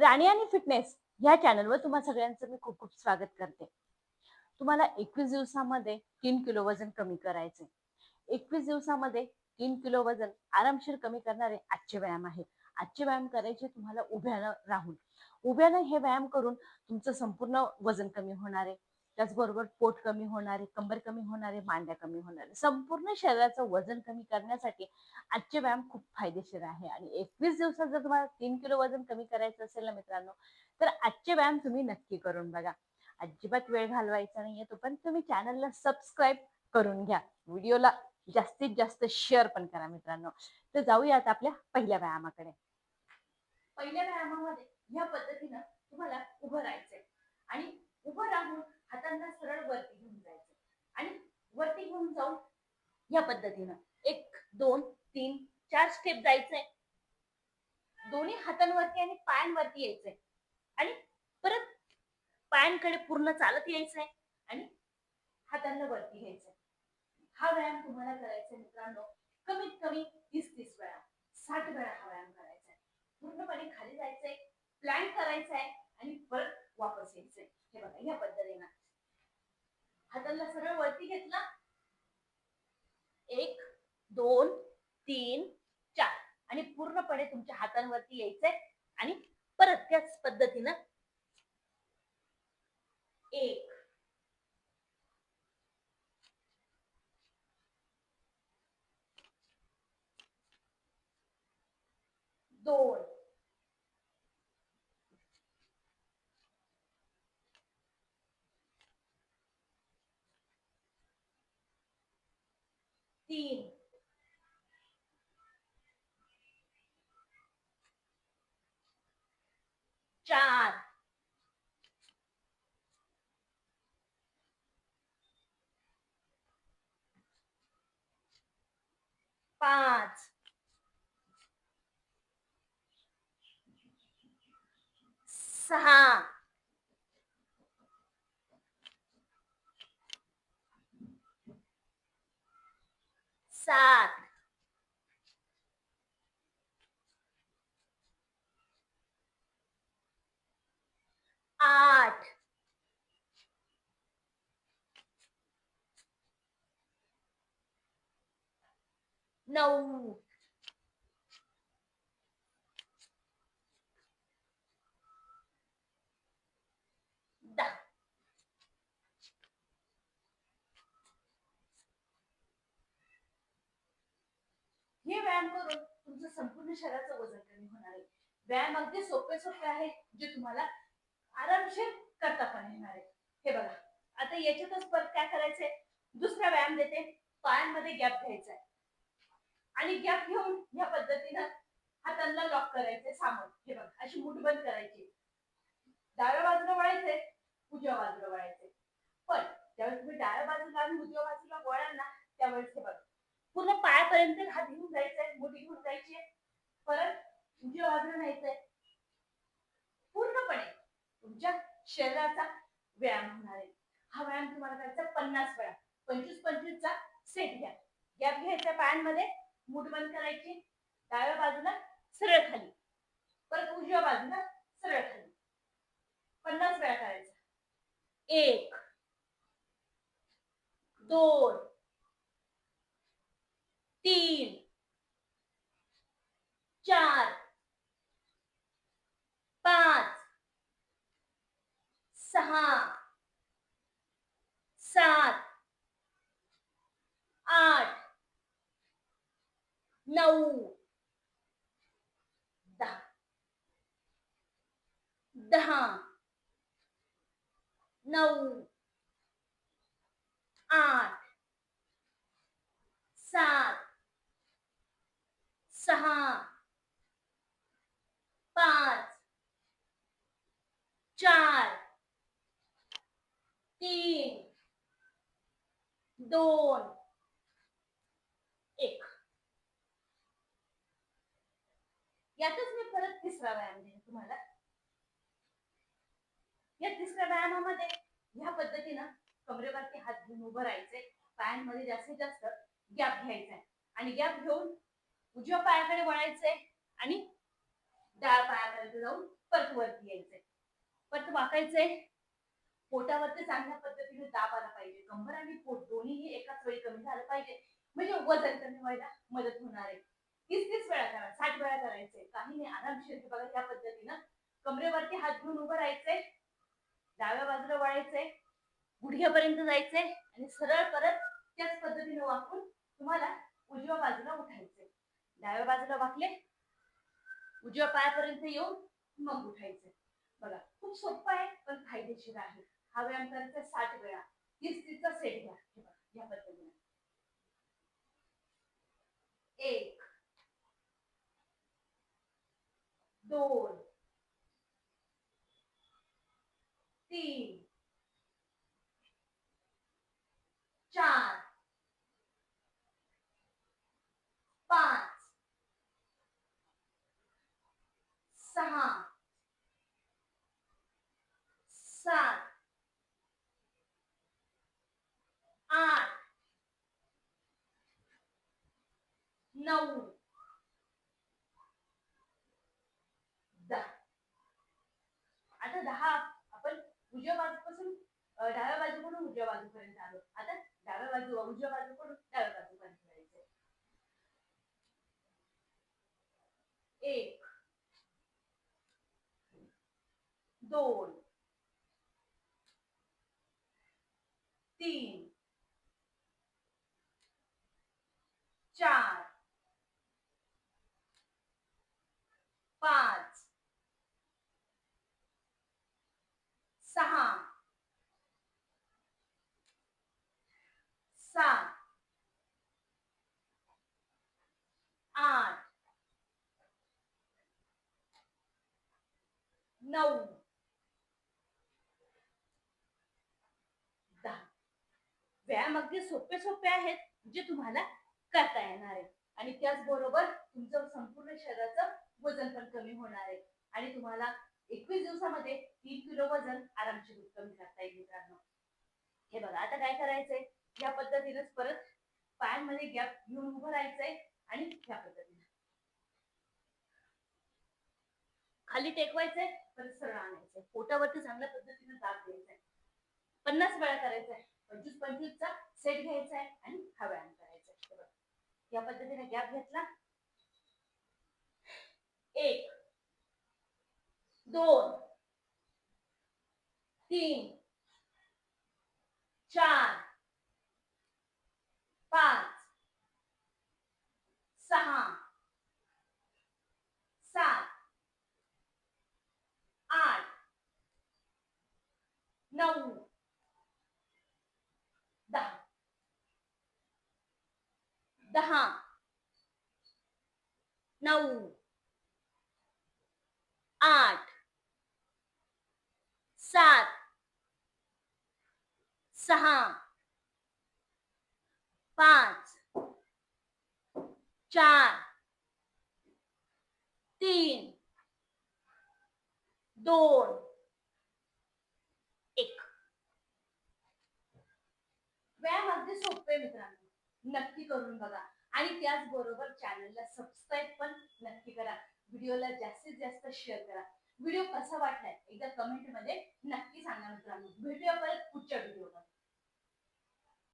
राणी आणि फिटनेस ह्या चॅनलवर तुम्हा सगळ्यांचं मी खूप खूप स्वागत करते. तुम्हाला 21 दिवसामध्ये 3 किलो वजन कमी करायचे. 21 दिवसामध्ये 3 किलो वजन आरामशीर कमी करणारे आजचे व्यायाम आहे. आजचे व्यायाम करायचे तुम्हाला उभ्यानं राहून. उभ्यानं हे व्यायाम करून तुमचं संपूर्ण वजन कमी होणार आहे. त्याचबरोबर पोट कमी होणार आहे, कंबर कमी होणार आहे, मांड्या कमी होणार आहे. संपूर्ण शरीराचं वजन कमी करण्यासाठी आजचे व्यायाम खूप फायदेशीर आहे. आणि 21 दिवसात जर तुम्हाला 3 किलो वजन कमी करायचं असेल ना मित्रांनो, तर आजचे व्यायाम तुम्ही नक्की करून बघा. अजिबात वेळ घालवायचा नाहीये, तो पण तुम्ही चॅनलला सबस्क्राईब करून घ्या. व्हिडिओला जास्तीत जास्त शेअर पण करा मित्रांनो. तर जाऊयात आपल्या पहिल्या व्यायामाकडे. पहिल्या व्यायामामध्ये या पद्धतीनं तुम्हाला उभं राहायचंय आणि उभं राहून हातांना सरळ वरती घेऊन जायचं आणि वरती घेऊन जाऊन या पद्धतीनं 1, 2, 3, 4 स्टेप जायचंय. दोन्ही हातांवरती आणि पायांवरती यायचंय आणि परत पायांकडे पूर्ण चालत यायचंय आणि हातांना वरती घ्यायचंय. हा व्यायाम तुम्हाला करायचा मित्रांनो कमीत कमी 30-30 वेळा, 60 वेळा हा व्यायाम करायचा आहे. पूर्णपणे खाली जायचंय, प्लॅंक करायचंय आणि परत वापस यायचंय. हे बघा या पद्धतीनं हातांना सरळ वरती घेतला. 1, 2, 3, 4 आणि पूर्णपणे तुमच्या हातांवरती यायचंय आणि परत त्याच पद्धतीनं 1, 2, 3, 4, 5, 6, 7, 8, 9, 10. हे व्यायाम करून तुमचं संपूर्ण शरीराचं वजन कमी होणार आहे. व्यायाम अगदी सोपे सोपे आहे, जे तुम्हाला आरामशीर करता पण येणार आहे. हे बघा, आता याच्यातच परत काय करायचंय, दुसरा व्यायाम देते. पायांमध्ये गॅप घ्यायचा आहे आणि गॅप घेऊन या पद्धतीनं हातांना लॉक करायचे सामोर. हे बघा, अशी मुठ बंद करायची. डाव्या बाजूला वळायचंय, उजव्या बाजूला वळायचंय. पण ज्यावेळेस तुम्ही डाव्या बाजूला आणि उजव्या बाजूला वळाल ना, त्यावेळेस हे बघा, पूर्ण पायापर्यंत हात घेऊन जायचंय, मुठी घेऊन जायची. परत उजव्या बाजूला न्यायचंय. पूर्णपणे तुमच्या शरीराचा व्यायाम होणार आहे. हा व्यायाम तुम्हाला करायचा 50 वेळा. 25-25 चा सेट घ्या. गॅप घ्यायचा पायांमध्ये, मुठ बंद करायची, डाव्या बाजूला सरळ खाली, परत उजव्या बाजूला सरळ खाली. 50 वेळा करायचा. 1, 2, 3, 4, 5, 6, 7, 8, 9, 10. 10, 9, 8, 7, 6, 5, 4, 3, 2, 1. यातच मी परत तिसरा व्यायाम देईन तुम्हाला. या तिसऱ्या व्यायामामध्ये ह्या पद्धतीनं कमरेवरती हात घेऊन उभं राहायचंय. पायांमध्ये जास्तीत जास्त गॅप घ्यायचा आहे आणि गॅप घेऊन उजव्या पायाकडे वळायचंय आणि डाव्या पायापर्यंत जाऊन परत वरती यायचंय, परत वाकायचंय. पोटावरती चांगल्या पद्धतीने दाब आला पाहिजे. कंबर आणि पोट दोन्हीही एकाच वेळी कमी झालं पाहिजे, म्हणजे वजन कमी व्हायला मदत होणार आहे. 30-30 वेळा करा, 60 वेळा करायचंय. काही नाही, आरामशीर बघा या पद्धतीनं कमरेवरती हात घेऊन उभं राहायचंय, डाव्या बाजूला वळायचंय, गुडघ्यापर्यंत जायचंय आणि सरळ परत त्याच पद्धतीने वाकून तुम्हाला उजव्या बाजूला उठायचंय. डाव्या बाजूला वाकले, उजव्या पायापर्यंत येऊन मग उठायचंय. बघा खूप सोपं आहे पण फायदेशीर आहे. हा व्यायाम करायचा 60 वेळा. 30-30 चा सेट घ्या. हे बघा या पद्धतीने. 1 2 3 4 5 6 7 8 9 10. आता 10 आपण उजव्या बाजूपासून डाव्या बाजूकडून उजव्या बाजूपर्यंत आलो. आता डाव्या बाजू उजव्या बाजूकडून डाव्या बाजूपर्यंत जायचंय. 1 2 3 4 5 6 7 8 9 10. व्यायाम अगदी सोपे सोपे आहेत, जे तुम्हाला करता येणार आहे. आणि त्याचबरोबर तुमचं संपूर्ण शरीराचं वजन पण कमी होणार आहे. आणि तुम्हाला 21 दिवसामध्ये 3 किलो वजन आरामशीर कमी करता येईल मित्रांनो. हे बघा आता काय करायचंय, या पद्धतीनेच परत पायांमध्ये गॅप घेऊन उभं राहायचंय आणि या पद्धतीने खाली टेकवायचंय, परत सरळ आणायचंय. पोटावरती चांगल्या पद्धतीने दाब द्यायचाय. 50 वेळा करायचंय. 25-25 चा सेट घ्यायचा आहे आणि हा व्यायाम करायचा आहे. या पद्धतीने गॅप घेतला. 1 2 3 4 5 6 7 8 9 10. 10 9 8 7 6 5 4 3 2 1. व्यायाम अगदी सोपे मित्रांनो, नक्की करून बघा. आणि त्याचबरोबर चॅनलला सबस्क्राईब पण नक्की करा. व्हिडिओला जास्तीत जास्त शेअर करा. व्हिडिओ कसा वाटलाय एकदा कमेंट मध्ये नक्की सांगा मित्रांनो. भेटूया परत पुढच्या व्हिडिओमध्ये.